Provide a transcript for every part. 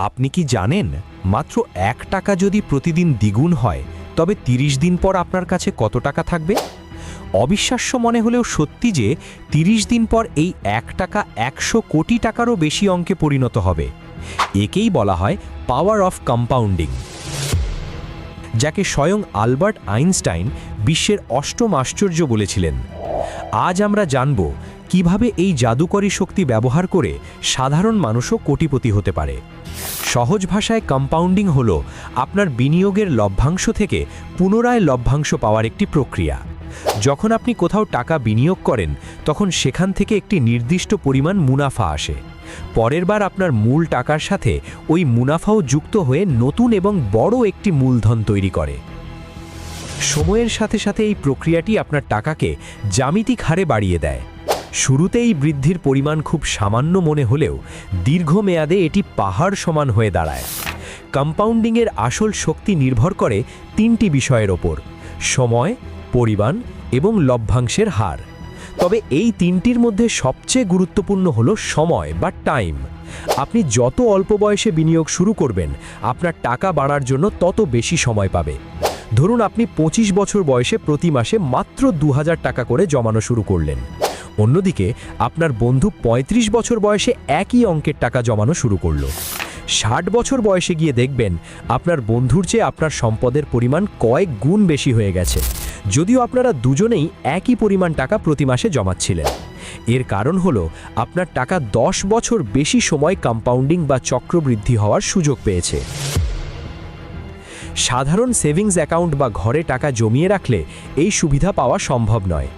আপনি কি জানেন মাত্র ১ টাকা যদি প্রতিদিন দ্বিগুণ হয় তবে ৩০ দিন পর আপনার কাছে কত টাকা থাকবে? অবিশ্বাস্য মনে হলেও সত্যি যে ৩০ দিন পর এই ১ টাকা ১০০ কোটি টাকারও বেশি অঙ্কে পরিণত হবে। একেই বলা হয় পাওয়ার অফ কম্পাউন্ডিং, যাকে স্বয়ং আলবার্ট আইনস্টাইন বিশ্বের অষ্টম আশ্চর্য বলেছিলেন। আজ আমরা জানব কিভাবে এই জাদুকরী শক্তি ব্যবহার করে সাধারণ মানুষও কোটিপতি হতে পারে। সহজ ভাষায় কম্পাউন্ডিং হলো আপনার বিনিয়োগের লভ্যাংশ থেকে পুনরায় লভ্যাংশ পাওয়ার একটি প্রক্রিয়া। যখন আপনি কোথাও টাকা বিনিয়োগ করেন তখন সেখান থেকে একটি নির্দিষ্ট পরিমাণ মুনাফা আসে। পরের বার আপনার মূল টাকার সাথে ওই মুনাফাও যুক্ত হয়ে নতুন এবং বড় একটি মূলধন তৈরি করে। সময়ের সাথে সাথে এই প্রক্রিয়াটি আপনার টাকাকে জ্যামিতিক হারে বাড়িয়ে দেয়। শুরুতে এই বৃদ্ধির পরিমাণ খুব সামান্য মনে হলেও দীর্ঘমেয়াদে এটি পাহাড় সমান হয়ে দাঁড়ায়। কম্পাউন্ডিংয়ের আসল শক্তি নির্ভর করে ৩টি বিষয়ের ওপর: সময়, পরিমাণ এবং লভ্যাংশের হার। তবে এই ৩টির মধ্যে সবচেয়ে গুরুত্বপূর্ণ হলো সময় বা টাইম। আপনি যত অল্প বয়সে বিনিয়োগ শুরু করবেন, আপনার টাকা বাড়ার জন্য তত বেশি সময় পাবে। ধরুন আপনি ২৫ বছর বয়সে প্রতি মাসে মাত্র ২০০০ টাকা করে জমানো শুরু করলেন। অন্যদিকে আপনার বন্ধু ৩৫ বছর বয়সে একই অঙ্কের টাকা জমানো শুরু করল। ৬০ বছর বয়সে গিয়ে দেখবেন আপনার বন্ধুর চেয়ে আপনার সম্পদের পরিমাণ কয়েক গুণ বেশি হয়ে গেছে, যদিও আপনারা দুজনেই একই পরিমাণ টাকা প্রতি মাসে জমাচ্ছিলেন। এর কারণ হলো আপনার টাকা ১০ বছর বেশি সময় কম্পাউন্ডিং বা চক্রবৃদ্ধি হওয়ার সুযোগ পেয়েছে। সাধারণ সেভিংস অ্যাকাউন্ট বা ঘরে টাকা জমিয়ে রাখলে এই সুবিধা পাওয়া সম্ভব নয়।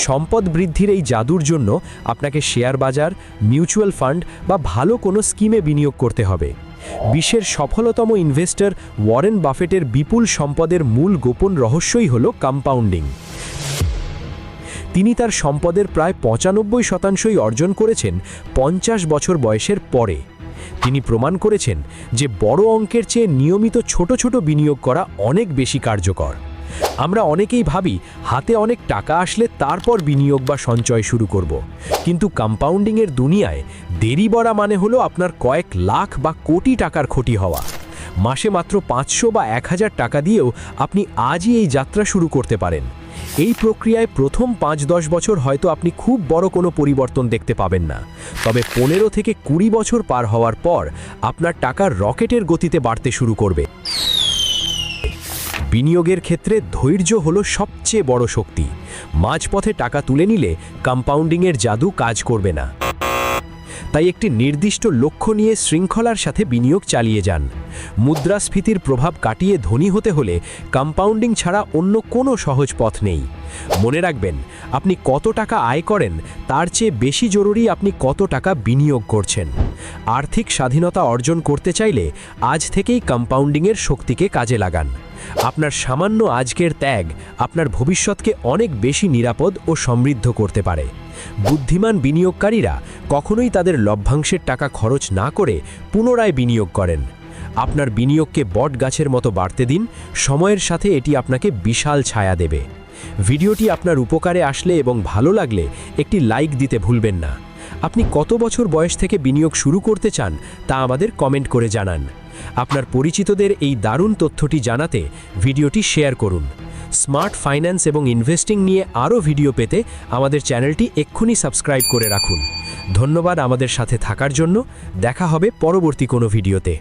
সম্পদ বৃদ্ধির এই জাদুর জন্য আপনাকে শেয়ার বাজার, মিউচুয়াল ফান্ড বা ভালো কোনো স্কিমে বিনিয়োগ করতে হবে। বিশ্বের সফলতম ইনভেস্টর ওয়ারেন বাফেটের বিপুল সম্পদের মূল গোপন রহস্যই হল কম্পাউন্ডিং। তিনি তার সম্পদের প্রায় ৯৫% অর্জন করেছেন ৫০ বছর বয়সের পরে। তিনি প্রমাণ করেছেন যে বড় অঙ্কের চেয়ে নিয়মিত ছোট ছোট বিনিয়োগ করা অনেক বেশি কার্যকর। আমরা অনেকেই ভাবি হাতে অনেক টাকা আসলে তারপর বিনিয়োগ বা সঞ্চয় শুরু করব, কিন্তু কম্পাউন্ডিংয়ের দুনিয়ায় দেরি বড়া মানে হলো আপনার কয়েক লাখ বা কোটি টাকার ক্ষতি হওয়া। মাসে মাত্র ৫০০ বা ১০০০ টাকা দিয়েও আপনি আজই এই যাত্রা শুরু করতে পারেন। এই প্রক্রিয়ায় প্রথম ৫-১০ বছর হয়তো আপনি খুব বড় কোনো পরিবর্তন দেখতে পাবেন না, তবে ১৫ থেকে ২০ বছর পার হওয়ার পর আপনার টাকা রকেটের গতিতে বাড়তে শুরু করবে। বিনিয়োগের ক্ষেত্রে ধৈর্য হলো সবচেয়ে বড় শক্তি। মাঝপথে টাকা তুলে নিলে কম্পাউন্ডিংয়ের জাদু কাজ করবে না। তাই একটি নির্দিষ্ট লক্ষ্য নিয়ে শৃঙ্খলার সাথে বিনিয়োগ চালিয়ে যান। মুদ্রাস্ফীতির প্রভাব কাটিয়ে ধনী হতে হলে কম্পাউন্ডিং ছাড়া অন্য কোনো সহজ পথ নেই। মনে রাখবেন, আপনি কত টাকা আয় করেন তার চেয়ে বেশি জরুরি আপনি কত টাকা বিনিয়োগ করছেন। আর্থিক স্বাধীনতা অর্জন করতে চাইলে আজ থেকেই কম্পাউন্ডিংয়ের শক্তিকে কাজে লাগান। আপনার সামান্য আজকের ত্যাগ আপনার ভবিষ্যৎকে অনেক বেশি নিরাপদ ও সমৃদ্ধ করতে পারে। বুদ্ধিমান বিনিয়োগকারীরা কখনোই তাদের লভ্যাংশের টাকা খরচ না করে পুনরায় বিনিয়োগ করেন। আপনার বিনিয়োগকে বট গাছের মতো বাড়তে দিন। সময়ের সাথে এটি আপনাকে বিশাল ছায়া দেবে। ভিডিওটি আপনার উপকারে আসলে এবং ভালো লাগলে একটি লাইক দিতে ভুলবেন না। আপনি কত বছর বয়স থেকে বিনিয়োগ শুরু করতে চান তা আমাদের কমেন্ট করে জানান। আপনার পরিচিতদের এই দারুণ তথ্যটি জানাতে ভিডিওটি শেয়ার করুন। স্মার্ট ফাইন্যান্স এবং ইনভেস্টিং নিয়ে আরও ভিডিও পেতে আমাদের চ্যানেলটি এক্ষুনি সাবস্ক্রাইব করে রাখুন। ধন্যবাদ আমাদের সাথে থাকার জন্য। দেখা হবে পরবর্তী কোনো ভিডিওতে।